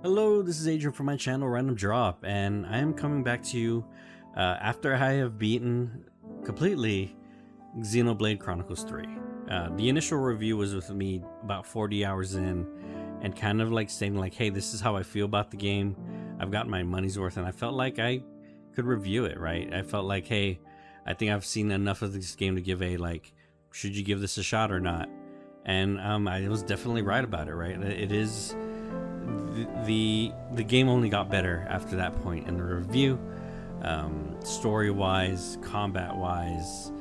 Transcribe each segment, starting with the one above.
Hello, this is Adrian from my channel Randomdrop, and I am coming back to you after I have beaten completely Xenoblade Chronicles 3. The initial review was with me about 40 hours in, and kind of like saying like, hey, this is how I feel about the game. I've gotten my money's worth, and I felt like I could review it, right? I felt like, hey, I think I've seen enough of this game to give a, like, should you give this a shot or not? And I was definitely right about it, right? It is... The game only got better after that point in the review, story-wise, combat-wise,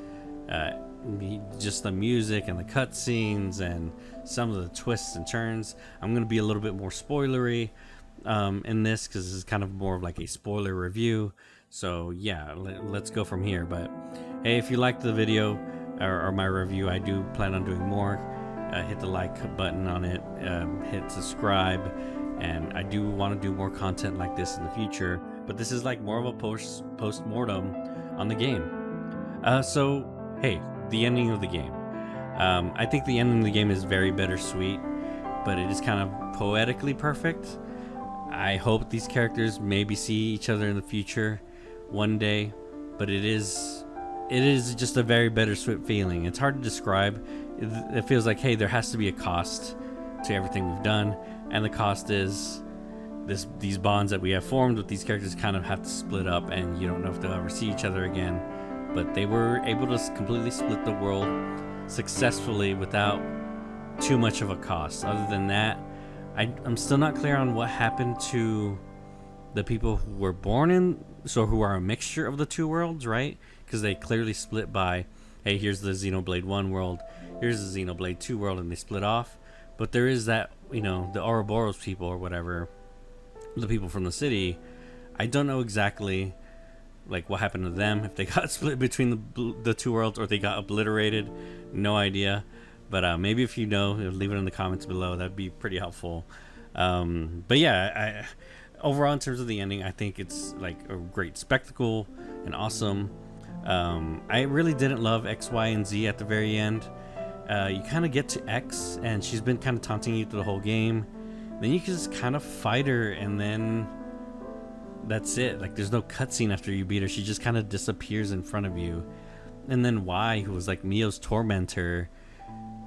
just the music and the cutscenes and some of the twists and turns. I'm going to be a little bit more spoilery in this because this is kind of more of like a spoiler review. So yeah, let's go from here. But hey, if you liked the video or my review, I do plan on doing more. Hit the like button on it, hit subscribe, and I do want to do more content like this in the future, but this is like more of a post-mortem on the game. So hey, the ending of the game. I think the ending of the game is very bittersweet, but it is kind of poetically perfect. I hope these characters maybe see each other in the future one day, but it is just a very bittersweet feeling. It's hard to describe. It feels like, hey, there has to be a cost to everything we've done, and the cost is these bonds that we have formed with these characters kind of have to split up, and you don't know if they'll ever see each other again. But they were able to completely split the world successfully without too much of a cost. Other than that, I'm still not clear on what happened to the people who were born in, so who are a mixture of the two worlds, right? Because they clearly split by, hey, here's the Xenoblade 1 world, here's the Xenoblade 2 world, and they split off. But there is that, you know, the Ouroboros people or whatever, the people from the city. I don't know exactly like what happened to them, if they got split between the two worlds or they got obliterated. No idea. But maybe if you know, leave it in the comments below. That'd be pretty helpful. But yeah, overall in terms of the ending, I think it's like a great spectacle and awesome. I really didn't love X, Y, and Z at the very end. You kind of get to X, and she's been kind of taunting you through the whole game. Then you can just kind of fight her, and then that's it. Like, there's no cutscene after you beat her. She just kind of disappears in front of you. And then Y, who was like Mio's tormentor,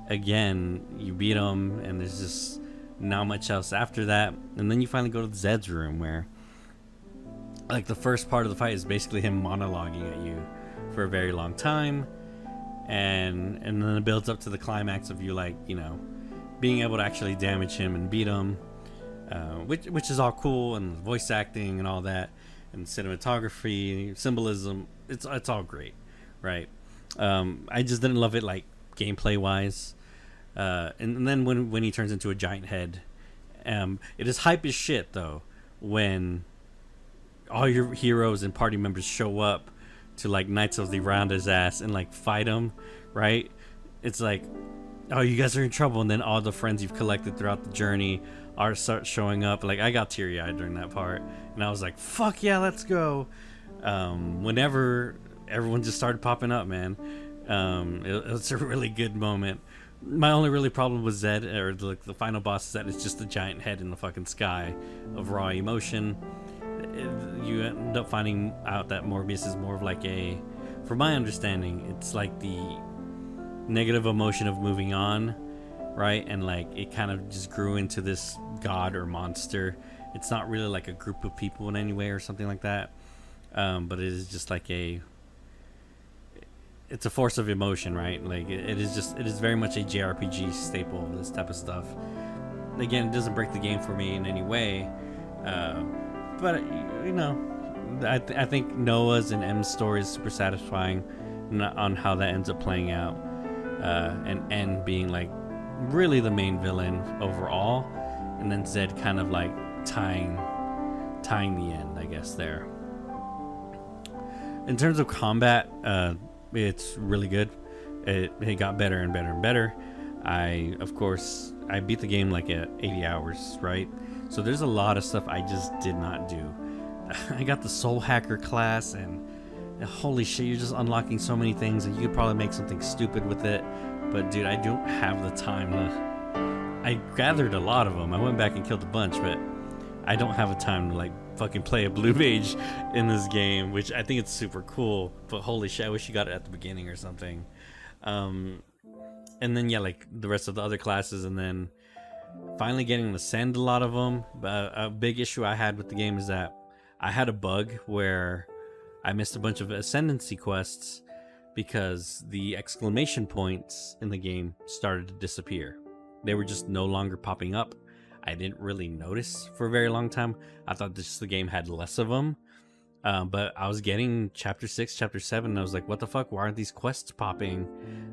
again, you beat him, and there's just not much else after that. And then you finally go to Zed's room, where like the first part of the fight is basically him monologuing at you for a very long time. And then it builds up to the climax of you, like, you know, being able to actually damage him and beat him, which is all cool, and voice acting and all that, and cinematography, symbolism. It's all great, right? I just didn't love it like gameplay wise, and then when he turns into a giant head, it is hype as shit though when all your heroes and party members show up to like Knights of the Round's ass and like fight him, right? It's like, oh, you guys are in trouble, and then all the friends you've collected throughout the journey start showing up. Like, I got teary-eyed during that part, and I was like, fuck yeah, let's go. Whenever everyone just started popping up, man, it was a really good moment. My only really problem with Zed, or the final boss, is that it's just a giant head in the fucking sky of raw emotion. You end up finding out that Morbius is more of like a, from my understanding, it's like the negative emotion of moving on, right? And like it kind of just grew into this god or monster. It's not really like a group of people in any way or something like that, but it is just like it's a force of emotion, right? Like it is very much a JRPG staple, this type of stuff. Again, it doesn't break the game for me in any way, but you know, I think Noah's and M's story is super satisfying on how that ends up playing out, and N being like really the main villain overall, and then Zed kind of like tying the end, I guess, there. In terms of combat, it's really good. It got better and better and better. Of course, I beat the game like at 80 hours, right? So there's a lot of stuff I just did not do. I got the Soul Hacker class, and holy shit, you're just unlocking so many things, and you could probably make something stupid with it. But dude, I don't have the time to... I gathered a lot of them. I went back and killed a bunch, but I don't have a time to like fucking play a blue mage in this game, which I think it's super cool. But holy shit, I wish you got it at the beginning or something. And then yeah, like the rest of the other classes, and then finally getting to send a lot of them. But a big issue I had with the game is that I had a bug where I missed a bunch of ascendancy quests because the exclamation points in the game started to disappear. They were just no longer popping up. I didn't really notice for a very long time. I thought just the game had less of them. But I was getting chapter 6, chapter 7, and I was like, what the fuck? Why aren't these quests popping?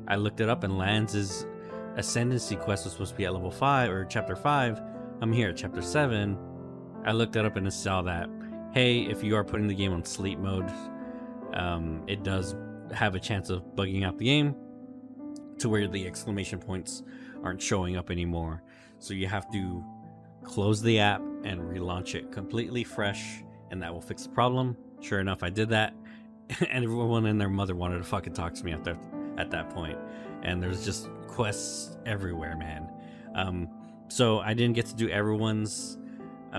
I looked it up, and Lanz's ascendancy quest was supposed to be at level 5 or chapter 5. I'm here at chapter 7. I looked it up and I saw that, hey, if you are putting the game on sleep mode, it does have a chance of bugging out the game to where the exclamation points aren't showing up anymore. So you have to close the app and relaunch it completely fresh, and that will fix the problem. Sure enough, I did that, and everyone and their mother wanted to fucking talk to me at that point. And there's just quests everywhere, man. So I didn't get to do everyone's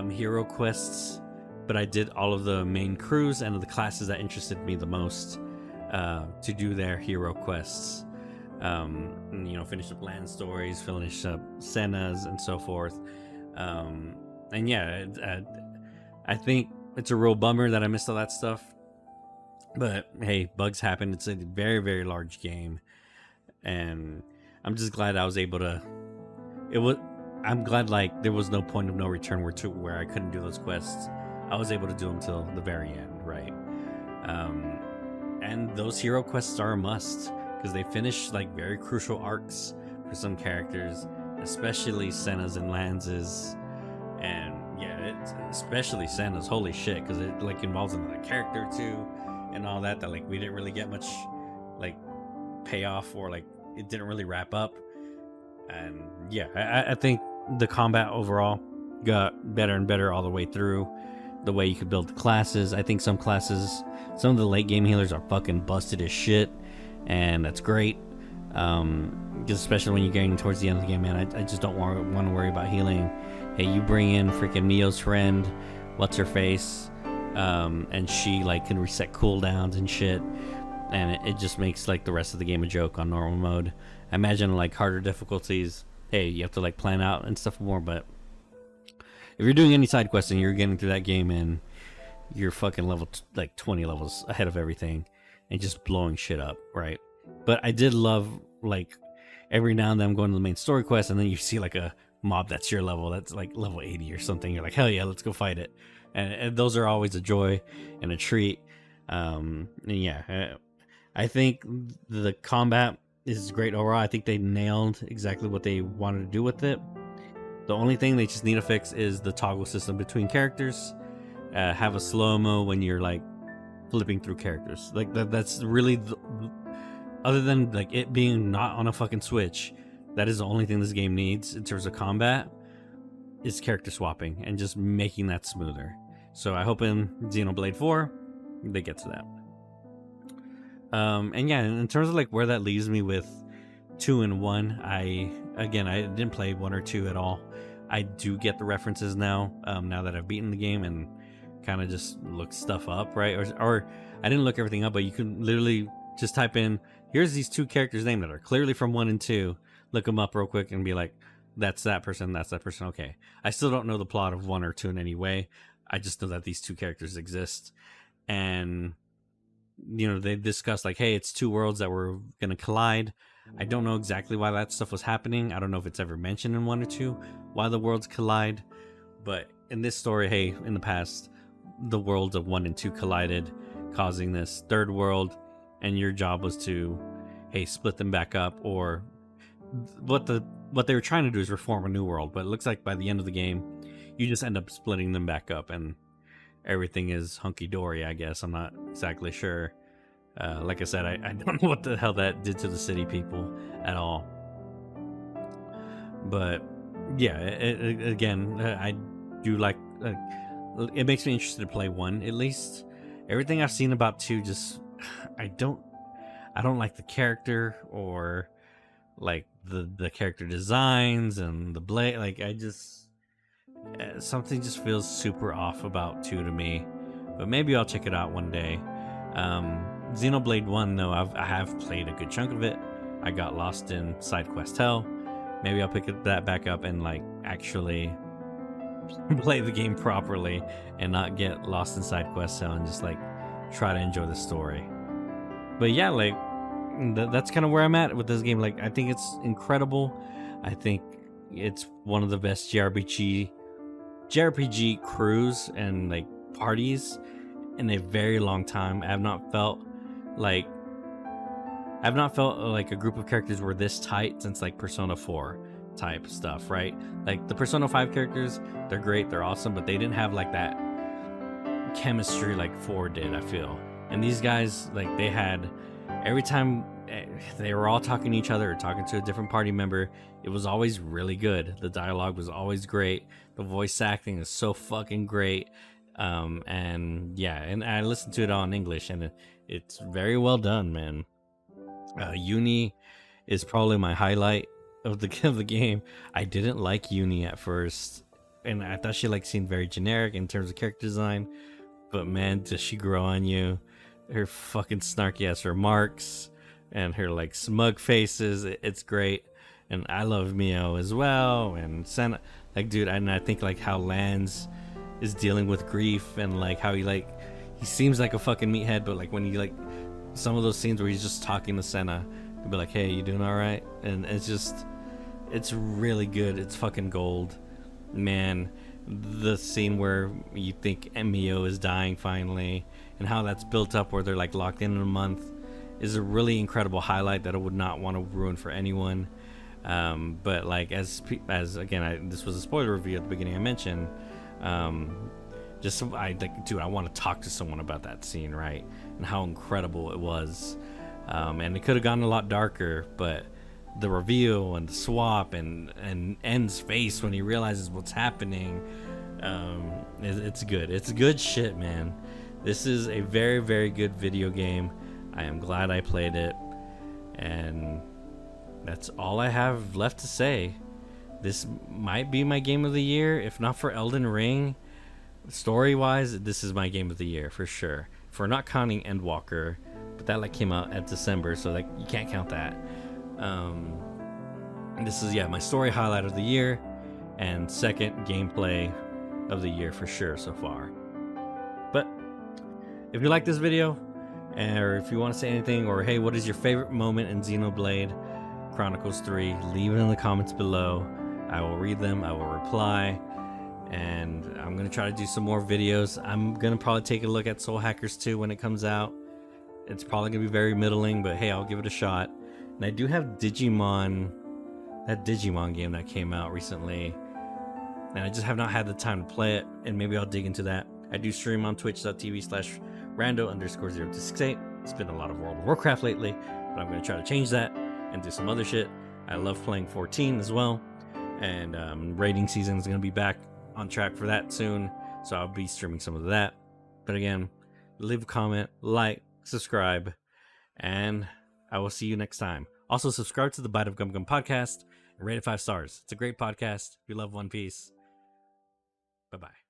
hero quests, but I did all of the main crews and the classes that interested me the most to do their hero quests. And, you know, finish up land stories, finish up Senna's, and so forth. And yeah, I think it's a real bummer that I missed all that stuff. But hey, bugs happen. It's a very, very large game, and I'm just glad I was able to. I'm glad like there was no point of no return where I couldn't do those quests. I was able to do them till the very end, right? And those hero quests are a must because they finish like very crucial arcs for some characters, especially Senna's and Lanz's, and yeah, especially Senna's. Holy shit, because it like involves another character too, and all that like we didn't really get much like payoff, or like it didn't really wrap up. And yeah, I think the combat overall got better and better all the way through. The way you could build the classes, I think some of the late game healers are fucking busted as shit, and that's great. Especially when you're getting towards the end of the game, man. I just don't want to worry about healing. Hey, you bring in freaking Mio's friend, what's her face, and she like can reset cooldowns and shit, and it just makes like the rest of the game a joke on normal mode. I imagine like harder difficulties, hey, you have to like plan out and stuff more, but if you're doing any side questing, you're getting through that game and you're fucking level like 20 levels ahead of everything and just blowing shit up, right? But I did love like every now and then I'm going to the main story quest, and then you see like a mob that's your level, that's like level 80 or something. You're like, hell yeah, let's go fight it. And those are always a joy and a treat. And yeah, I think the combat is great overall. I think they nailed exactly what they wanted to do with it. The only thing they just need to fix is the toggle system between characters. Have a slow-mo when you're like flipping through characters. Like that's really other than like it being not on a fucking Switch, that is the only thing this game needs in terms of combat is character swapping and just making that smoother. So I hope in Xenoblade 4 they get to that. And yeah, in terms of like where that leaves me with 2 and 1, I didn't play 1 or 2 at all. I do get the references now, now that I've beaten the game and kind of just look stuff up, right? Or I didn't look everything up, but you can literally just type in, here's these 2 characters' names that are clearly from 1 and 2. Look them up real quick and be like, that's that person, that's that person. Okay. I still don't know the plot of 1 or 2 in any way. I just know that these 2 characters exist. And, you know, they discussed like, hey, it's 2 worlds that were going to collide. I don't know exactly why that stuff was happening. I don't know if it's ever mentioned in 1 or 2 why the worlds collide. But in this story, hey, in the past, the worlds of 1 and 2 collided, causing this 3rd world. And your job was to, hey, split them back up. Or what they were trying to do is reform a new world. But it looks like by the end of the game, you just end up splitting them back up. And everything is hunky-dory, I guess. I'm not exactly sure. Like I said, I don't know what the hell that did to the city people at all. But yeah, again, I do like it makes me interested to play 1 at least. Everything I've seen about 2, just I don't like the character or like the character designs and the blade. Like something just feels super off about 2 to me, but maybe I'll check it out one day. Xenoblade 1, though, I have played a good chunk of it. I got lost in side quest hell. Maybe I'll pick that back up and like actually play the game properly and not get lost in side quest hell and just like try to enjoy the story. But yeah, like that's kind of where I'm at with this game. Like, I think it's incredible. I think it's one of the best JRPG crews and like parties in a very long time. I've not felt like a group of characters were this tight since like Persona 4 type stuff, right? Like the Persona 5 characters, they're great, they're awesome, but they didn't have like that chemistry like 4 did, I feel. And these guys, like, they had, every time they were all talking to each other or talking to a different party member, it was always really good. The dialogue was always great. The voice acting is so fucking great. And yeah, and I listened to it all in English, and it's very well done, man. Uni is probably my highlight of the game. I didn't like Uni at first, and I thought she like seemed very generic in terms of character design, but man, does she grow on you. Her fucking snarky ass remarks and her like smug faces, it's great. And I love Mio as well, and Senna, like, dude. And I think like how Lance is dealing with grief, and like how he seems like a fucking meathead, but like when he like some of those scenes where he's just talking to Senna, he'll be like, hey, you doing all right? And it's really good. It's fucking gold, man. The scene where you think Mio is dying finally, and how that's built up where they're like locked in a month, is a really incredible highlight that I would not want to ruin for anyone. But like as again, this was a spoiler review at the beginning. I mentioned, I want to talk to someone about that scene, right? And how incredible it was. And it could have gone a lot darker, but the reveal and the swap and N's face when he realizes what's happening, it's good. It's good shit, man. This is a very, very good video game. I am glad I played it, and that's all I have left to say. This might be my game of the year, if not for Elden Ring. Story-wise, this is my game of the year for sure. If we're not counting Endwalker, but that like came out at December, so like you can't count that. This is my story highlight of the year, and second gameplay of the year for sure so far. But if you like this video, or if you want to say anything, or hey, what is your favorite moment in Xenoblade Chronicles 3, leave it in the comments below. I will read them, I will reply, and I'm going to try to do some more videos. I'm going to probably take a look at Soul Hackers 2 when it comes out. It's probably going to be very middling, but hey, I'll give it a shot. And I do have Digimon, that Digimon game that came out recently, and I just have not had the time to play it, and maybe I'll dig into that. I do stream on twitch.tv/rando_068. It's been a lot of World of Warcraft lately, but I'm going to try to change that and do some other shit. I love playing 14 as well, and raiding season is going to be back on track for that soon, so I'll be streaming some of that. But again, leave a comment, like, subscribe, and I will see you next time. Also, subscribe to the Bite of Gum Gum podcast and rate it 5 stars. It's a great podcast. If you love One Piece. Bye-bye.